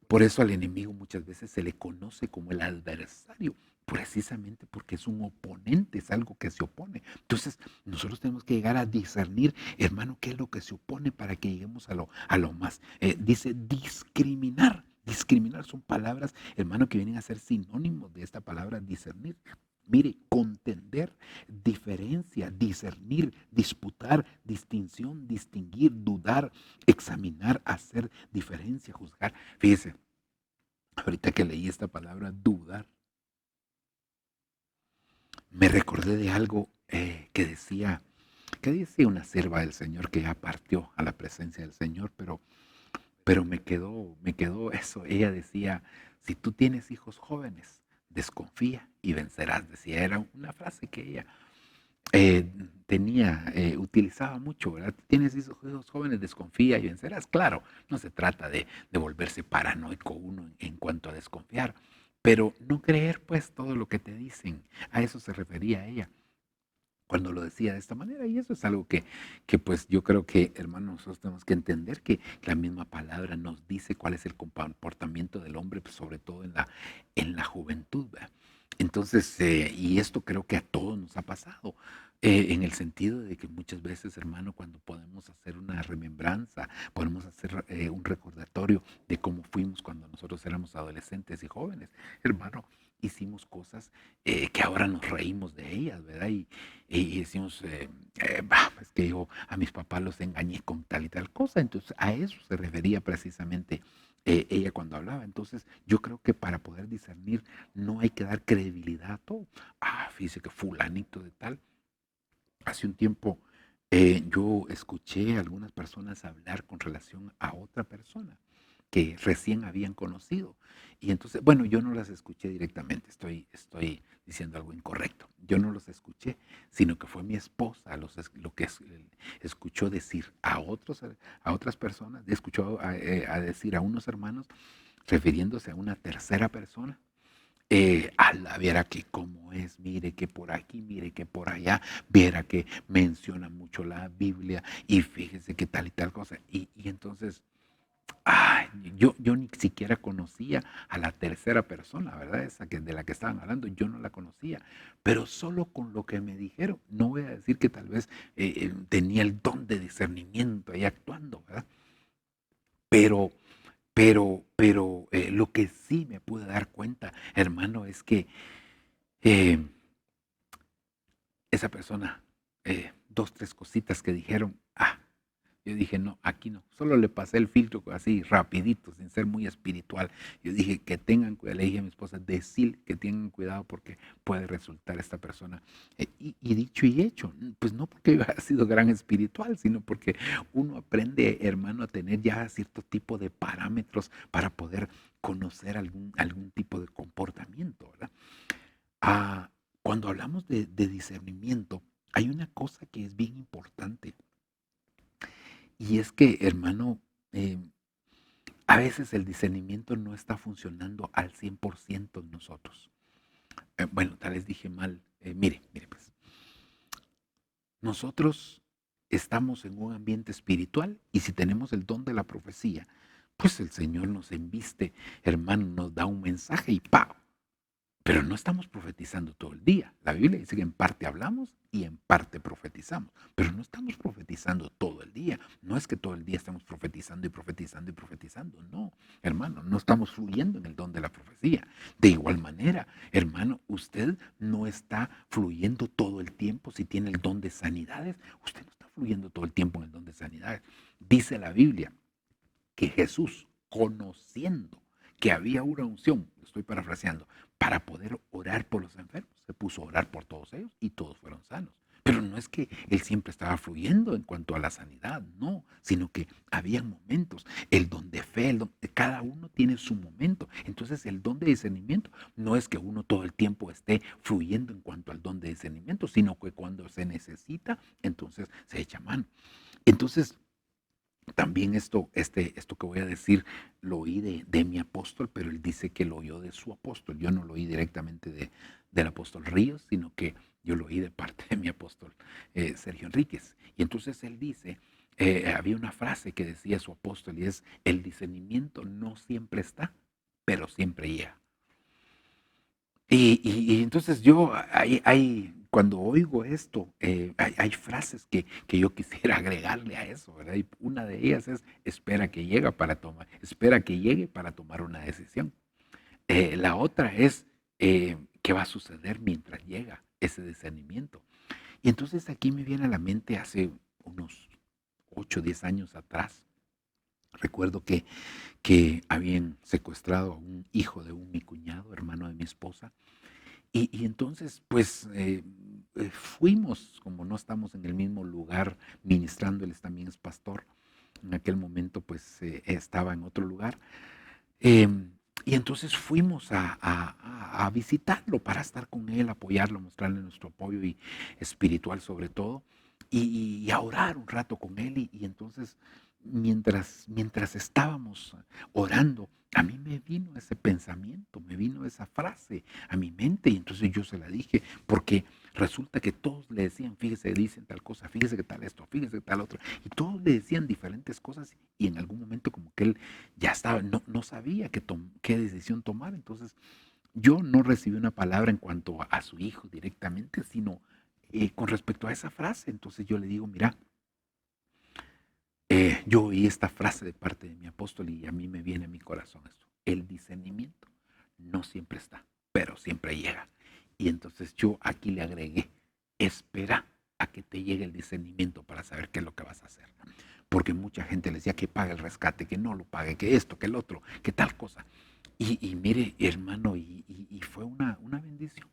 Por eso al enemigo muchas veces se le conoce como el adversario, precisamente porque es un oponente, es algo que se opone. Entonces, nosotros tenemos que llegar a discernir, hermano, qué es lo que se opone para que lleguemos a lo más. Dice discriminar. Discriminar son palabras, hermano, que vienen a ser sinónimos de esta palabra discernir. Mire, contender, diferencia, discernir, disputar, distinción, distinguir, dudar, examinar, hacer diferencia, juzgar. Fíjese, ahorita que leí esta palabra dudar, me recordé de algo que decía una sierva del Señor que ya partió a la presencia del Señor, pero me quedó eso. Ella decía, si tú tienes hijos jóvenes, desconfía y vencerás. Decía, era una frase que ella utilizaba mucho, ¿verdad? Tienes hijos jóvenes, desconfía y vencerás. Claro, no se trata de volverse paranoico uno en cuanto a desconfiar, pero no creer pues todo lo que te dicen. A eso se refería ella cuando lo decía de esta manera, y eso es algo que pues yo creo que, hermanos, nosotros tenemos que entender que la misma palabra nos dice cuál es el comportamiento del hombre, pues, sobre todo en la juventud, ¿verdad? Entonces, y esto creo que a todos nos ha pasado, en el sentido de que muchas veces, hermano, cuando podemos hacer una remembranza, podemos hacer un recordatorio de cómo fuimos cuando nosotros éramos adolescentes y jóvenes, hermano, hicimos cosas que ahora nos reímos de ellas, ¿verdad? Y decimos, es que yo a mis papás los engañé con tal y tal cosa. Entonces, a eso se refería precisamente ella cuando hablaba. Entonces, yo creo que para poder discernir no hay que dar credibilidad a todo. Fíjese que fulanito de tal. Hace un tiempo yo escuché a algunas personas hablar con relación a otra persona que recién habían conocido. Y entonces, bueno, yo no las escuché directamente, estoy diciendo algo incorrecto. Yo no los escuché, sino que fue mi esposa lo que escuchó decir a otras personas, escuchó a decir a unos hermanos, refiriéndose a una tercera persona. Viera que cómo es, mire que por aquí, mire que por allá, viera que menciona mucho la Biblia y fíjese que tal y tal cosa. Y entonces, ay, yo ni siquiera conocía a la tercera persona, ¿verdad? Esa de la que estaban hablando, yo no la conocía, pero solo con lo que me dijeron, no voy a decir que tal vez tenía el don de discernimiento ahí actuando, ¿verdad? Pero lo que sí me pude dar cuenta, hermano, es que eh, esa persona, dos, tres cositas que dijeron, yo dije, no, aquí no, solo le pasé el filtro así rapidito, sin ser muy espiritual. Yo dije que tengan cuidado, le dije a mi esposa, decir que tengan cuidado porque puede resultar esta persona. Y dicho y hecho, pues no porque yo haya sido gran espiritual, sino porque uno aprende, hermano, a tener ya cierto tipo de parámetros para poder conocer algún tipo de comportamiento, ¿verdad? Ah, Cuando hablamos de discernimiento, hay una cosa que es bien importante y es que, hermano, eh, a veces el discernimiento no está funcionando al 100% en nosotros. Bueno, tal vez dije mal. Mire, pues, nosotros estamos en un ambiente espiritual y si tenemos el don de la profecía, pues el Señor nos embiste, hermano, nos da un mensaje y ¡pau! Pero no estamos profetizando todo el día. La Biblia dice que en parte hablamos y en parte profetizamos, pero no estamos profetizando todo el día. No es que todo el día estamos profetizando y profetizando y profetizando. No, hermano, no estamos fluyendo en el don de la profecía. De igual manera, hermano, usted no está fluyendo todo el tiempo si tiene el don de sanidades. Usted no está fluyendo todo el tiempo en el don de sanidades. Dice la Biblia que Jesús, conociendo que había una unción, lo estoy parafraseando, para poder orar por los enfermos, se puso a orar por todos ellos y todos fueron sanos. Pero no es que él siempre estaba fluyendo en cuanto a la sanidad, no, sino que había momentos, el don de fe, cada uno tiene su momento. Entonces el don de discernimiento no es que uno todo el tiempo esté fluyendo en cuanto al don de discernimiento, sino que cuando se necesita, entonces se echa mano. Entonces, también esto que voy a decir lo oí de mi apóstol, pero él dice que lo oyó de su apóstol. Yo no lo oí directamente del apóstol Ríos, sino que yo lo oí de parte de mi apóstol Sergio Enríquez. Y entonces él dice, había una frase que decía su apóstol y es, el discernimiento no siempre está, pero siempre llega. Y entonces yo, cuando oigo esto, hay frases que yo quisiera agregarle a eso, ¿verdad? Y una de ellas es, espera que llegue para tomar una decisión. La otra es, ¿qué va a suceder mientras llega ese discernimiento? Y entonces aquí me viene a la mente hace unos 8 o 10 años atrás, recuerdo que habían secuestrado a un hijo de mi cuñado, hermano de mi esposa, y entonces, pues, fuimos, como no estamos en el mismo lugar ministrando, él también es pastor, en aquel momento, pues, estaba en otro lugar, y entonces fuimos a visitarlo para estar con él, apoyarlo, mostrarle nuestro apoyo y espiritual sobre todo, y a orar un rato con él, y entonces, mientras estábamos orando, a mí me vino ese pensamiento, me vino esa frase a mi mente y entonces yo se la dije, porque resulta que todos le decían, fíjese, dicen tal cosa, fíjese que tal esto, fíjese que tal otro, y todos le decían diferentes cosas y en algún momento como que él ya estaba, no sabía qué decisión tomar, entonces yo no recibí una palabra en cuanto a su hijo directamente, sino con respecto a esa frase, entonces yo le digo, mira, yo oí esta frase de parte de mi apóstol y a mí me viene a mi corazón esto. El discernimiento no siempre está, pero siempre llega. Y entonces yo aquí le agregué, espera a que te llegue el discernimiento para saber qué es lo que vas a hacer. Porque mucha gente le decía que pague el rescate, que no lo pague, que esto, que el otro, que tal cosa. Y mire, hermano, y fue una bendición.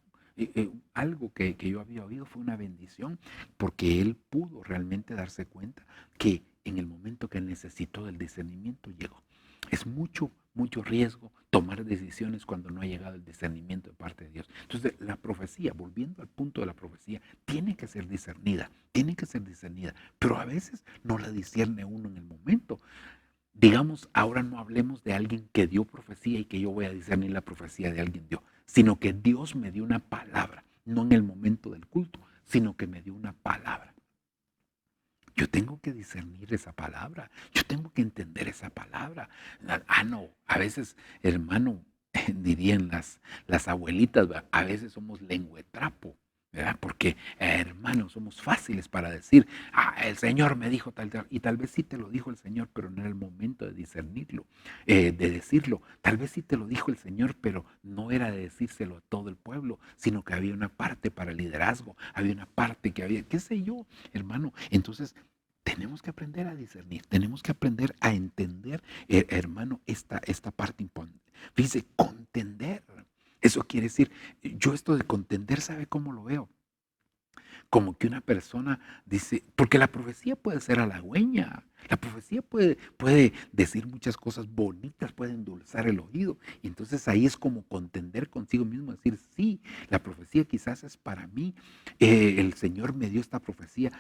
Algo que yo había oído fue una bendición porque él pudo realmente darse cuenta que en el momento que necesitó del discernimiento llegó. Es mucho riesgo tomar decisiones cuando no ha llegado el discernimiento de parte de Dios. Entonces, la profecía, volviendo al punto de la profecía, tiene que ser discernida, pero a veces no la discierne uno en el momento. Digamos, ahora no hablemos de alguien que dio profecía y que yo voy a discernir la profecía de alguien dio, sino que Dios me dio una palabra, no en el momento del culto, sino que me dio una palabra. Yo tengo que discernir esa palabra, yo tengo que entender esa palabra. No, a veces, hermano, dirían las abuelitas, ¿verdad? A veces somos lenguetrapo, ¿verdad? Porque, hermano, somos fáciles para decir, el Señor me dijo tal, y tal vez sí te lo dijo el Señor, pero no era el momento de discernirlo, de decirlo. Tal vez sí te lo dijo el Señor, pero no era de decírselo a todo el pueblo, sino que había una parte para el liderazgo, había una parte que había, qué sé yo, hermano. Entonces, tenemos que aprender a discernir, tenemos que aprender a entender, hermano, esta parte importante. Dice, contender. Eso quiere decir, yo esto de contender, ¿sabe cómo lo veo? Como que una persona dice, porque la profecía puede ser halagüeña, la profecía puede decir muchas cosas bonitas, puede endulzar el oído. Y entonces ahí es como contender consigo mismo, decir, sí, la profecía quizás es para mí, el Señor me dio esta profecía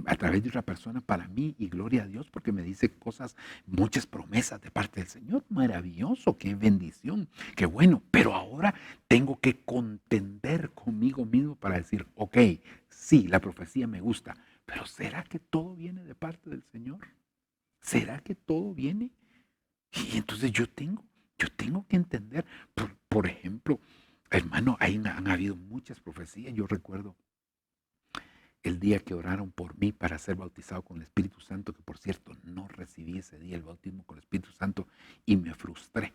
a través de otra persona para mí y gloria a Dios porque me dice cosas, muchas promesas de parte del Señor. Maravilloso, qué bendición, qué bueno, pero ahora tengo que contender conmigo mismo para decir, ok, sí, la profecía me gusta, pero ¿será que todo viene de parte del Señor? ¿Será que todo viene? Y entonces yo tengo que entender, por ejemplo, hermano, han habido muchas profecías. Yo recuerdo el día que oraron por mí para ser bautizado con el Espíritu Santo, que por cierto no recibí ese día el bautismo con el Espíritu Santo y me frustré.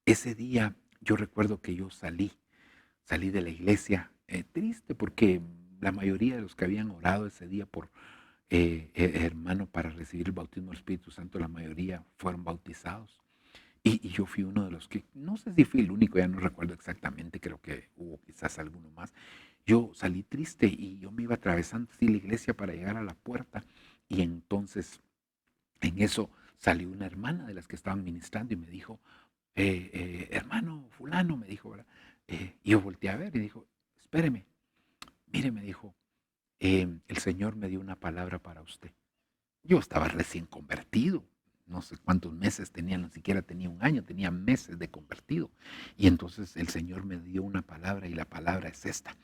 Ese día yo recuerdo que yo salí de la iglesia triste porque la mayoría de los que habían orado ese día por hermano para recibir el bautismo del Espíritu Santo, la mayoría fueron bautizados. Y yo fui uno de los que, no sé si fui el único, ya no recuerdo exactamente, creo que hubo quizás alguno más. Yo salí triste y yo me iba atravesando así la iglesia para llegar a la puerta y entonces en eso salió una hermana de las que estaban ministrando y me dijo, hermano fulano, me dijo, ¿verdad? Y yo volteé a ver y dijo, espéreme, mire, me dijo, el Señor me dio una palabra para usted. Yo estaba recién convertido, no sé cuántos meses tenía, ni siquiera tenía un año, tenía meses de convertido. Y entonces el Señor me dio una palabra y la palabra es esta,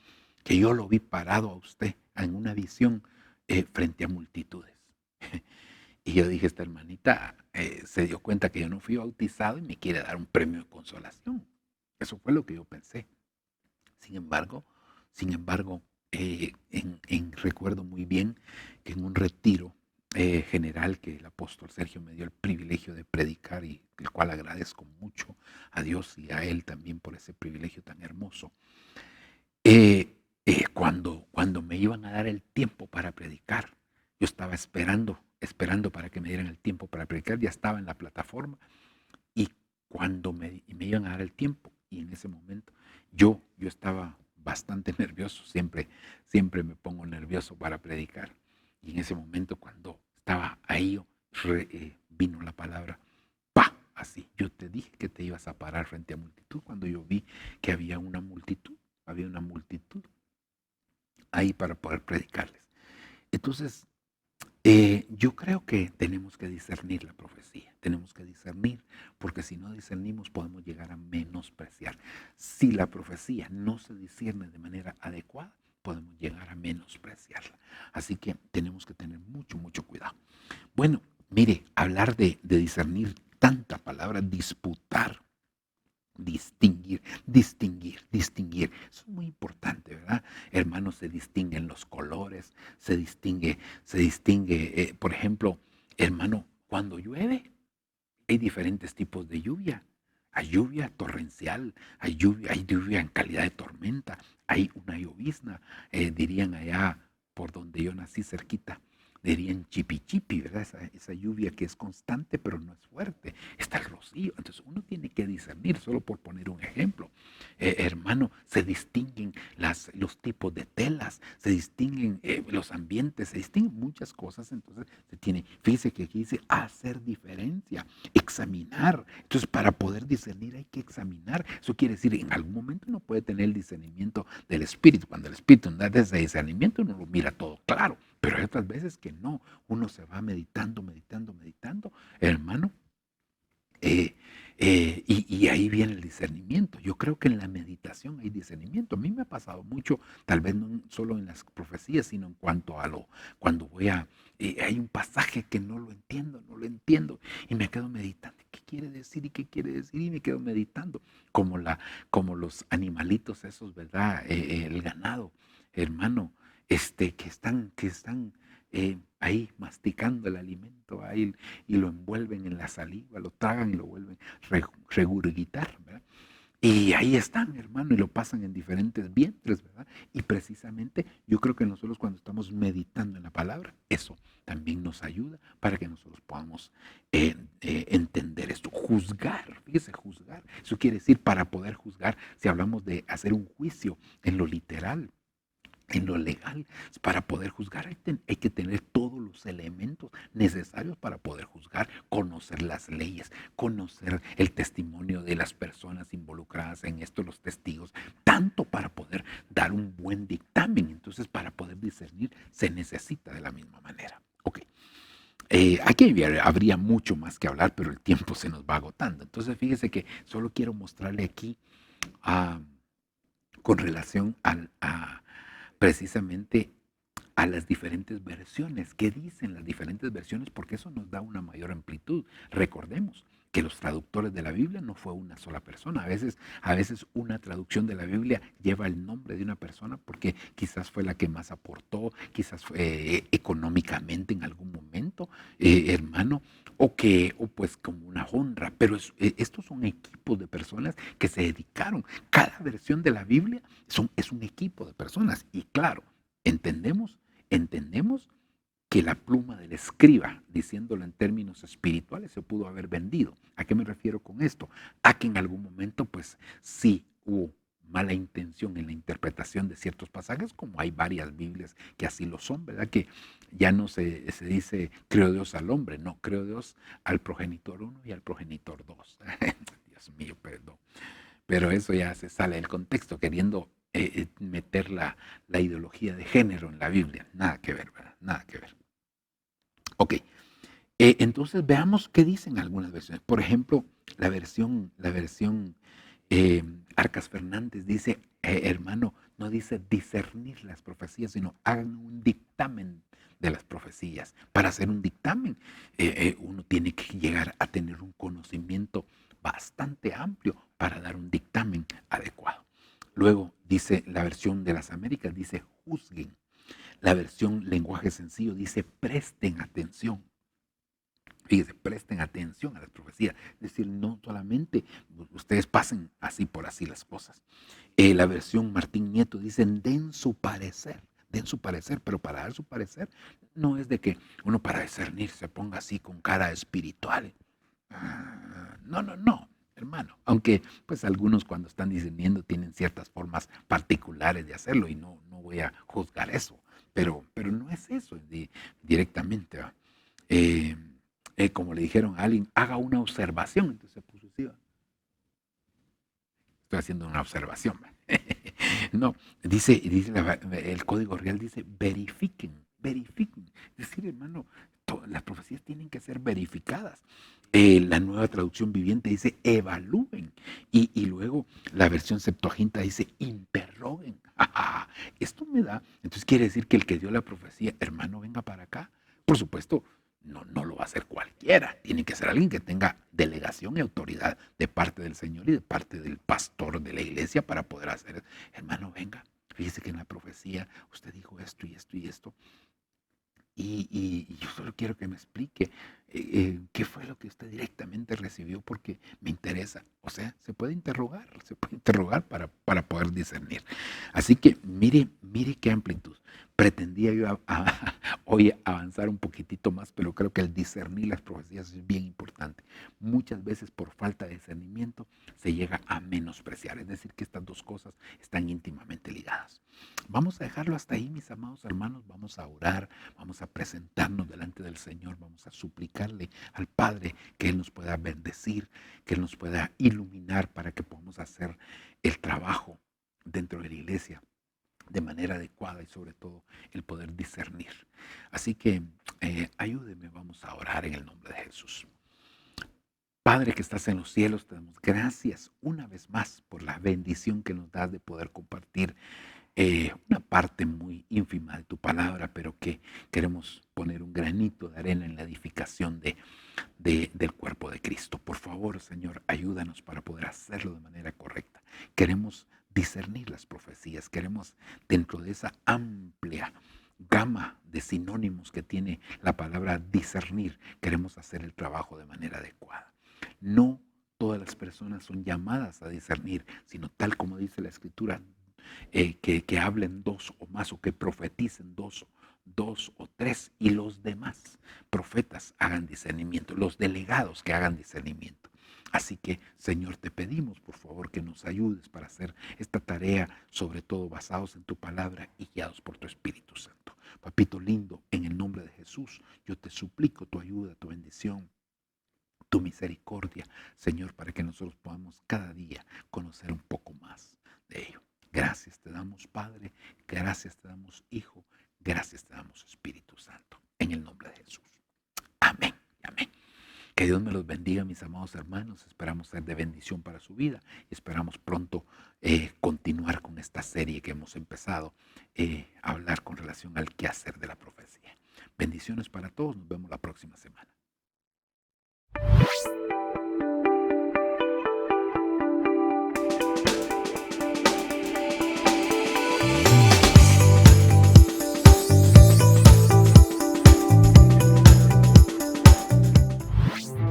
que yo lo vi parado a usted en una visión frente a multitudes. Y yo dije, esta hermanita se dio cuenta que yo no fui bautizado y me quiere dar un premio de consolación. Eso fue lo que yo pensé. Sin embargo, recuerdo muy bien que en un retiro general que el apóstol Sergio me dio el privilegio de predicar y el cual agradezco mucho a Dios y a él también por ese privilegio tan hermoso. Cuando me iban a dar el tiempo para predicar, yo estaba esperando para que me dieran el tiempo para predicar, ya estaba en la plataforma y cuando me iban a dar el tiempo y en ese momento yo estaba bastante nervioso, siempre me pongo nervioso para predicar y en ese momento cuando estaba ahí vino la palabra, ¡pa! Así, yo te dije que te ibas a parar frente a multitud cuando yo vi que había una multitud ahí para poder predicarles. Entonces, yo creo que tenemos que discernir la profecía, tenemos que discernir, porque si no discernimos podemos llegar a menospreciar. Si la profecía no se discierne de manera adecuada, podemos llegar a menospreciarla. Así que tenemos que tener mucho, mucho cuidado. Bueno, mire, hablar de discernir, tanta palabra, disputar, distinguir. Eso es muy importante, ¿verdad? Hermanos, se distinguen los colores, se distingue, por ejemplo, hermano, cuando llueve, hay diferentes tipos de lluvia. Hay lluvia torrencial, hay lluvia en calidad de tormenta, hay una llovizna, dirían allá por donde yo nací cerquita, dirían chipi chipi, ¿verdad? Esa lluvia que es constante pero no es fuerte. Está el rocío. Entonces uno tiene que discernir, solo por poner un ejemplo. Hermano, se distinguen los tipos de telas, se distinguen los ambientes, se distinguen muchas cosas. Entonces fíjese que aquí dice hacer diferencia, examinar. Entonces para poder discernir hay que examinar. Eso quiere decir, en algún momento uno puede tener el discernimiento del Espíritu. Cuando el Espíritu da ese discernimiento uno lo mira todo claro. Pero hay otras veces que no, uno se va meditando, hermano, y ahí viene el discernimiento. Yo creo que en la meditación hay discernimiento. A mí me ha pasado mucho, tal vez no solo en las profecías, sino en cuanto a cuando hay un pasaje que no lo entiendo, y me quedo meditando. ¿Qué quiere decir? ¿Y qué quiere decir? Y me quedo meditando, como los animalitos esos, ¿verdad? El ganado, hermano, que están ahí masticando el alimento ahí, y lo envuelven en la saliva, lo tragan y lo vuelven a regurgitar, ¿verdad? Y ahí están, hermano, y lo pasan en diferentes vientres, ¿verdad? Y precisamente yo creo que nosotros cuando estamos meditando en la palabra, eso también nos ayuda para que nosotros podamos entender esto. Juzgar, fíjese, juzgar. Eso quiere decir, para poder juzgar, si hablamos de hacer un juicio en lo literal, en lo legal, para poder juzgar hay que tener todos los elementos necesarios para poder juzgar, conocer las leyes, conocer el testimonio de las personas involucradas en esto, los testigos, tanto para poder dar un buen dictamen. Entonces, para poder discernir se necesita de la misma manera. Ok. Aquí habría mucho más que hablar, pero el tiempo se nos va agotando. Entonces, fíjese que solo quiero mostrarle aquí con relación precisamente a las diferentes versiones. ¿Qué dicen las diferentes versiones? Porque eso nos da una mayor amplitud. Recordemos que los traductores de la Biblia no fue una sola persona. A veces una traducción de la Biblia lleva el nombre de una persona porque quizás fue la que más aportó, quizás fue económicamente en algún momento, hermano, o pues como una honra. Pero estos son equipos de personas que se dedicaron. Cada versión de la Biblia es un equipo de personas. Y claro, entendemos que la pluma del escriba, diciéndolo en términos espirituales, se pudo haber vendido. ¿A qué me refiero con esto? A que en algún momento, pues sí hubo mala intención en la interpretación de ciertos pasajes, como hay varias Biblias que así lo son, ¿verdad? Que ya no se dice creo Dios al hombre, no, creo Dios al progenitor 1 y al progenitor 2. Dios mío, perdón. Pero eso ya se sale del contexto, queriendo meter la ideología de género en la Biblia. Nada que ver, ¿verdad? Nada que ver. Ok, entonces veamos qué dicen algunas versiones. Por ejemplo, la versión eh, Arcas Fernández dice, hermano, no dice discernir las profecías, sino hagan un dictamen de las profecías. Para hacer un dictamen, uno tiene que llegar a tener un conocimiento bastante amplio para dar un dictamen adecuado. Luego dice la versión de las Américas, dice juzguen. La versión lenguaje sencillo dice presten atención. Fíjense, presten atención a las profecías. Es decir, no solamente ustedes pasen así por así las cosas. La versión Martín Nieto dice den su parecer, pero para dar su parecer no es de que uno para discernir se ponga así con cara espiritual. No, no, no, hermano. Aunque pues algunos cuando están discerniendo tienen ciertas formas particulares de hacerlo y no voy a juzgar eso, pero no es eso directamente. ¿Va? Eh, como le dijeron a alguien, haga una observación. Entonces se puso así, ¿va? Estoy haciendo una observación. No, dice el Código Real dice verifiquen. Es decir, hermano, las profecías tienen que ser verificadas. La nueva traducción viviente dice evalúen. Y luego la versión Septuaginta dice interroguen. Esto me da, entonces quiere decir que el que dio la profecía, hermano, venga para acá. Por supuesto, no lo va a hacer cualquiera. Tiene que ser alguien que tenga delegación y autoridad de parte del Señor y de parte del pastor de la iglesia para poder hacer. Hermano, venga, fíjese que en la profecía usted dijo esto y esto y esto. Y yo solo quiero que me explique qué fue lo que usted directamente recibió porque me interesa. O sea, se puede interrogar para poder discernir. Así que mire qué amplitud. Pretendía yo hoy avanzar un poquitito más, pero creo que el discernir las profecías es bien importante. Muchas veces por falta de discernimiento se llega a menospreciar. Es decir, que estas dos cosas están íntimamente ligadas. Vamos a dejarlo hasta ahí, mis amados hermanos. Vamos a orar, vamos a presentarnos delante del Señor, vamos a suplicarle al Padre que Él nos pueda bendecir, que Él nos pueda iluminar para que podamos hacer el trabajo dentro de la iglesia de manera adecuada y sobre todo el poder discernir. Así que ayúdeme, vamos a orar en el nombre de Jesús. Padre que estás en los cielos, te damos gracias una vez más por la bendición que nos das de poder compartir una parte muy ínfima de tu palabra, pero que queremos poner un granito de arena en la edificación del cuerpo de Cristo. Por favor, Señor, ayúdanos para poder hacerlo de manera correcta. Queremos discernir las profecías, queremos dentro de esa amplia gama de sinónimos que tiene la palabra discernir, queremos hacer el trabajo de manera adecuada. No todas las personas son llamadas a discernir, sino tal como dice la Escritura, que hablen dos o más o que profeticen dos o tres y los demás profetas hagan discernimiento, los delegados que hagan discernimiento. Así que, Señor, te pedimos por favor que nos ayudes para hacer esta tarea, sobre todo basados en tu palabra y guiados por tu Espíritu Santo. Papito lindo, en el nombre de Jesús, yo te suplico tu ayuda, tu bendición, tu misericordia, Señor, para que nosotros podamos cada día conocer un poco más de ello. Gracias te damos, Padre, gracias te damos, Hijo, gracias te damos, Espíritu Santo, en el nombre de Jesús. Amén, amén. Que Dios me los bendiga, mis amados hermanos. Esperamos ser de bendición para su vida y esperamos pronto continuar con esta serie que hemos empezado a hablar con relación al quehacer de la profecía. Bendiciones para todos. Nos vemos la próxima semana.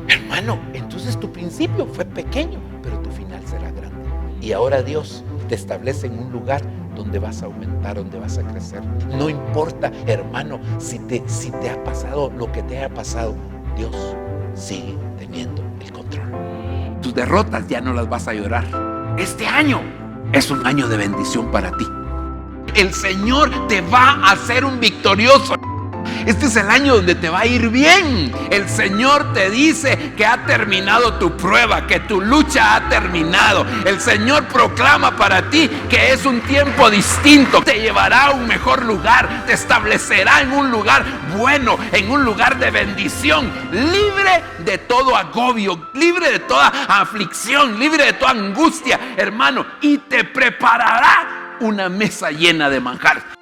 Hermano, entonces tu principio fue pequeño, pero tu final será grande. Y ahora Dios te establece en un lugar donde vas a aumentar, donde vas a crecer. No importa, hermano, si te ha pasado lo que te haya pasado, Dios sigue teniendo el control. Tus derrotas ya no las vas a llorar. Este año es un año de bendición para ti. El Señor te va a hacer un victorioso. Este es el año donde te va a ir bien. El Señor te dice que ha terminado tu prueba, que tu lucha ha terminado. El Señor proclama para ti que es un tiempo distinto. Te llevará a un mejor lugar, te establecerá en un lugar bueno, en un lugar de bendición, libre de todo agobio, libre de toda aflicción, libre de toda angustia, hermano, y te preparará una mesa llena de manjar.